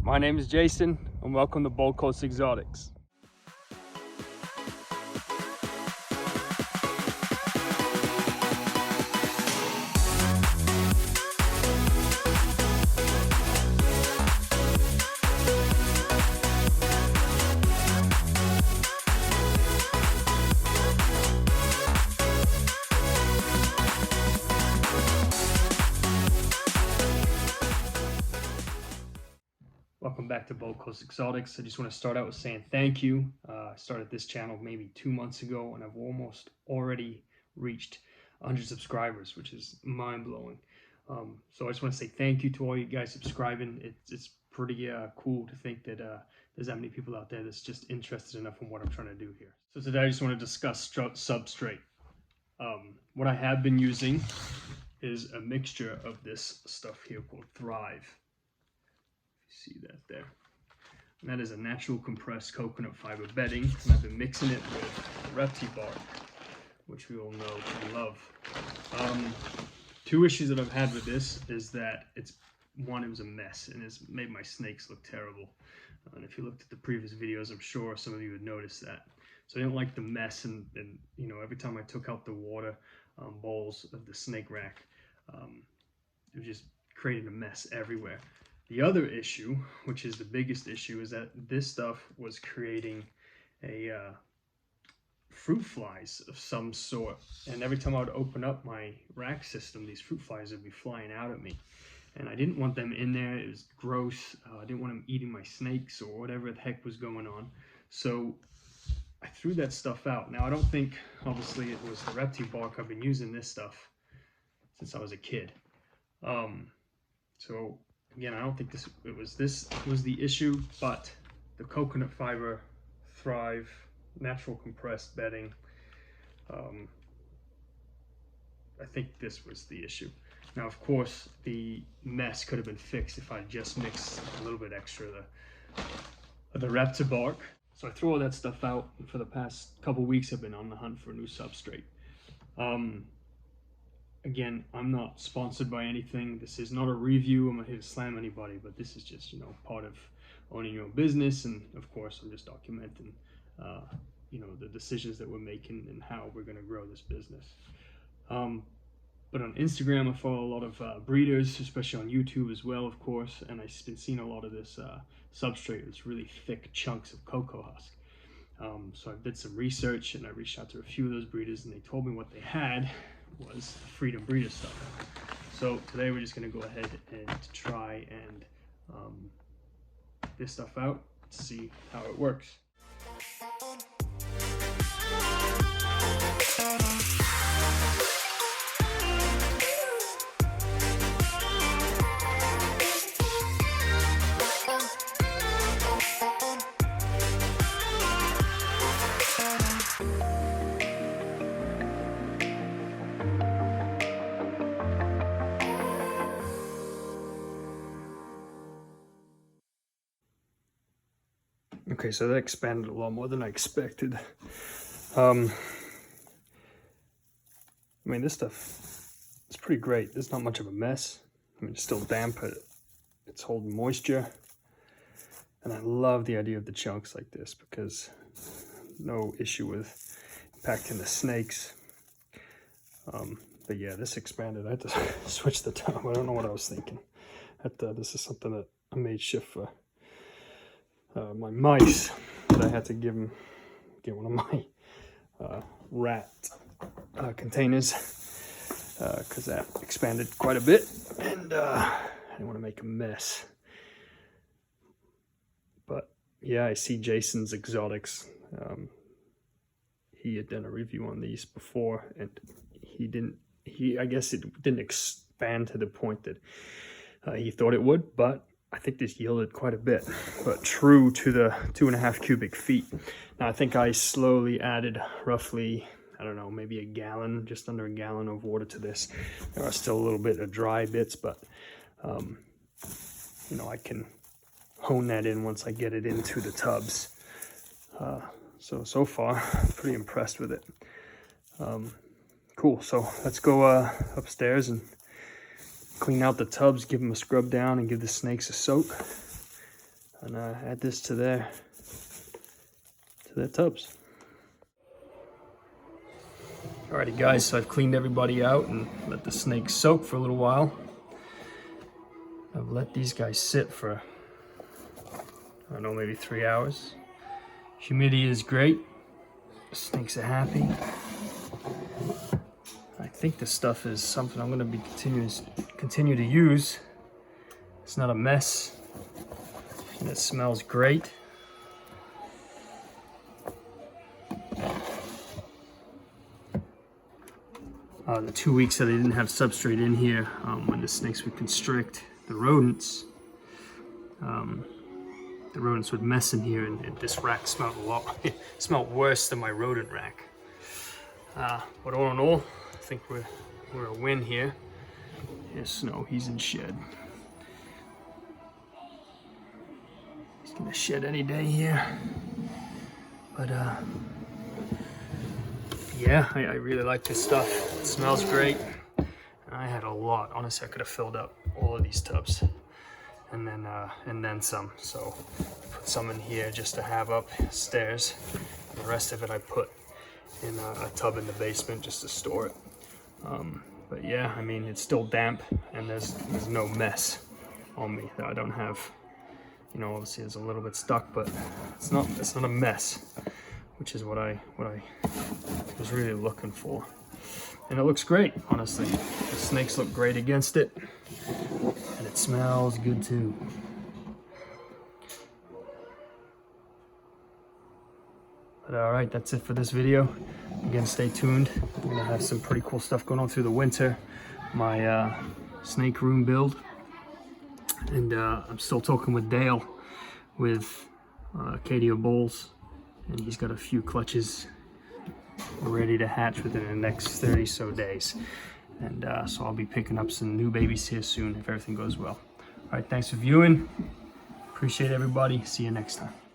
My name is Jason, and welcome to Gold Coast Exotics. Welcome back to Gold Coast Exotics. I just want to start out with saying thank you. I started this channel maybe 2 months ago, and I've almost already reached 100 subscribers, which is mind-blowing. So I just want to say thank you to all you guys subscribing. It's pretty cool to think that there's that many people out there that's just interested enough in what I'm trying to do here. So today I just want to discuss substrate. What I have been using is a mixture of this stuff here called Thrive. See that there, and that is a natural compressed coconut fiber bedding, and I've been mixing it with reptile bark, which we all know and love. Two issues that I've had with this is that it was a mess, and it's made my snakes look terrible. And if you looked at the previous videos, I'm sure some of you would notice that. So I didn't like the mess, and you know, every time I took out the water bowls of the snake rack, it was just creating a mess everywhere. The other issue, which is the biggest issue, is that this stuff was creating a fruit flies of some sort. And every time I would open up my rack system, these fruit flies would be flying out at me. And I didn't want them in there. It was gross. I didn't want them eating my snakes or whatever the heck was going on. So I threw that stuff out. Now, I don't think, obviously, it was the reptile bark. I've been using this stuff since I was a kid. So again, I don't think this was the issue, but the coconut fiber Thrive natural compressed bedding, I think this was the issue. Now, of course, the mess could have been fixed if I just mixed a little bit extra of the reptile bark. So I threw all that stuff out, and for the past couple weeks I've been on the hunt for a new substrate. Again, I'm not sponsored by anything. This is not a review. I'm not here to slam anybody, but this is just, you know, part of owning your own business. And of course, I'm just documenting, you know, the decisions that we're making and how we're going to grow this business. But on Instagram, I follow a lot of breeders, especially on YouTube as well, of course. And I've been seeing a lot of this substrate. It's really thick chunks of cocoa husk. So I did some research, and I reached out to a few of those breeders, and they told me what they had was Freedom Breeder stuff. So today we're just going to go ahead and try and this stuff out to see how it works. Okay, so that expanded a lot more than I expected. I mean, this stuff is pretty great. It's not much of a mess. I mean, it's still damp, but it's holding moisture. And I love the idea of the chunks like this because no issue with impacting the snakes. But yeah, this expanded. I had to switch the top. I don't know what I was thinking. This is something that I made shift for my mice, but I had to get one of my rat containers because that expanded quite a bit, and I didn't want to make a mess. But yeah, I see Jason's Exotics. He had done a review on these before, and I guess it didn't expand to the point that he thought it would, but I think this yielded quite a bit, but true to the 2.5 cubic feet. Now I think I slowly added roughly, I don't know, maybe a gallon, just under a gallon of water to this. There are still a little bit of dry bits, but you know, I can hone that in once I get it into the tubs. So far, I'm pretty impressed with it. Cool, so let's go upstairs and clean out the tubs, give them a scrub down, and give the snakes a soak. and add this to their tubs. Alrighty guys, so I've cleaned everybody out and let the snakes soak for a little while. I've let these guys sit for, I don't know, maybe 3 hours. Humidity is great. The snakes are happy. I think this stuff is something I'm going to be continue to use. It's not a mess, and it smells great. The 2 weeks that I didn't have substrate in here, when the snakes would constrict the rodents would mess in here, and this rack smelled smelled worse than my rodent rack. But all in all, I think we're a win here. Here's Snow, he's in shed. He's gonna shed any day here. But yeah, I really like this stuff. It smells great. I had a lot. Honestly, I could have filled up all of these tubs, and then some. So I put some in here just to have upstairs. And the rest of it I put in a tub in the basement just to store it. But yeah, I mean, it's still damp, and there's no mess on me that I don't have. You know, obviously it's a little bit stuck, but it's not a mess, which is what I was really looking for. And it looks great, honestly. The snakes look great against it, and it smells good too. But all right, that's it for this video. Again, stay tuned. We're gonna have some pretty cool stuff going on through the winter. My snake room build. And I'm still talking with Dale with Acadia Bulls, and he's got a few clutches ready to hatch within the next 30 so days. And so I'll be picking up some new babies here soon if everything goes well. All right, thanks for viewing. Appreciate everybody. See you next time.